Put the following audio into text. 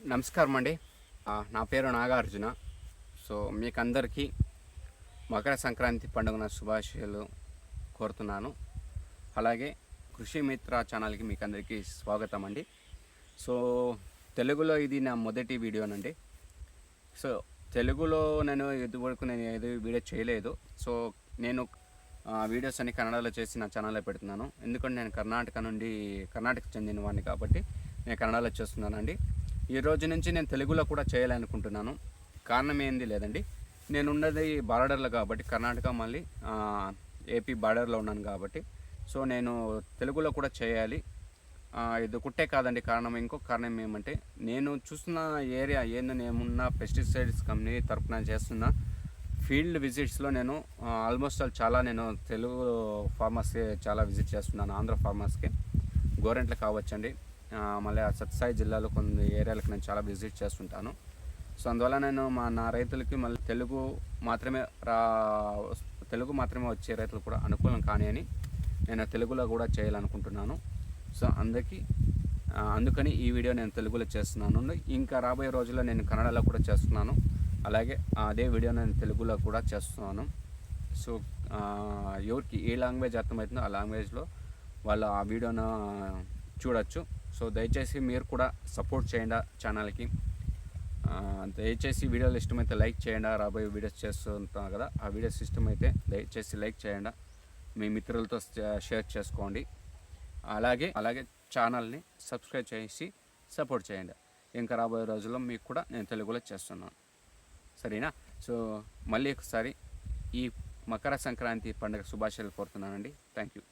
నమస్కారం అండి. నా పేరు నాగార్జున. సో మీకందరికీ మకర సంక్రాంతి పండుగ శుభాశయాలు కోరుతున్నాను. అలాగే కృషి మిత్ర ఛానల్కి మీకు అందరికీ స్వాగతం అండి. సో తెలుగులో ఇది నా మొదటి వీడియోనండి. సో తెలుగులో నేను ఇదివరకు ఏది వీడియో చేయలేదు. సో నేను వీడియోస్ అన్ని కన్నడలో చేసి నా ఛానల్లో పెడుతున్నాను. ఎందుకంటే నేను కర్ణాటక చెందిన వాడిని కాబట్టి నేను కన్నడలో చేస్తున్నానండి. ఈ రోజు నుంచి నేను తెలుగులో కూడా చేయాలనుకుంటున్నాను. కారణం ఏంది లేదండి, నేను ఉన్నది బార్డర్లో కాబట్టి కర్ణాటక మళ్ళీ ఏపీ బార్డర్లో ఉన్నాను కాబట్టి సో నేను తెలుగులో కూడా చేయాలి. ఇది ఒకటే కాదండి కారణం, ఇంకొక కారణం ఏమంటే నేను చూస్తున్న ఏరియా నేనున్న పెస్టిసైడ్స్ కంపెనీ తరపున చేస్తున్న ఫీల్డ్ విజిట్స్లో నేను ఆల్మోస్ట్ చాలా నేను తెలుగు ఫార్మర్స్కి చాలా విజిట్ చేస్తున్నాను. ఆంధ్ర ఫార్మర్స్కి గోరెంట్లు కావచ్చండి, మళ్ళీ సత్సాయి జిల్లాలో కొన్ని ఏరియాలకు నేను చాలా విజిట్ చేస్తుంటాను. సో అందువల్ల నేను నా రైతులకి మళ్ళీ తెలుగు మాత్రమే వచ్చే రైతులు కూడా అనుకూలం కానీ అని నేను తెలుగులో కూడా చేయాలనుకుంటున్నాను. సో అందుకని ఈ వీడియో నేను తెలుగులో చేస్తున్నాను. ఇంకా రాబోయే రోజుల్లో నేను కన్నడలో కూడా చేస్తున్నాను. అలాగే అదే వీడియో నేను తెలుగులో కూడా చేస్తున్నాను. సో ఎవరికి ఏ లాంగ్వేజ్ అర్థమవుతుందో ఆ లాంగ్వేజ్లో వాళ్ళు ఆ వీడియోను చూడొచ్చు. సో దయచేసి మీరు కూడా సపోర్ట్ చేయండి ఛానల్కి. దయచేసి వీడియోలు ఇష్టమైతే లైక్ చేయండి. రాబోయే వీడియోస్ చేస్తుంటాం కదా, ఆ వీడియోస్ ఇష్టమైతే దయచేసి లైక్ చేయండి, మీ మిత్రులతో షేర్ చేసుకోండి. అలాగే ఛానల్ని సబ్స్క్రైబ్ చేసి సపోర్ట్ చేయండి. ఇంకా రాబోయే రోజుల్లో మీకు కూడా నేను తెలుగులో చేస్తున్నాను, సరేనా? సో మళ్ళీ ఒకసారి ఈ మకర సంక్రాంతి పండుగ శుభాశయాలు కోరుతున్నానండి. Thank you.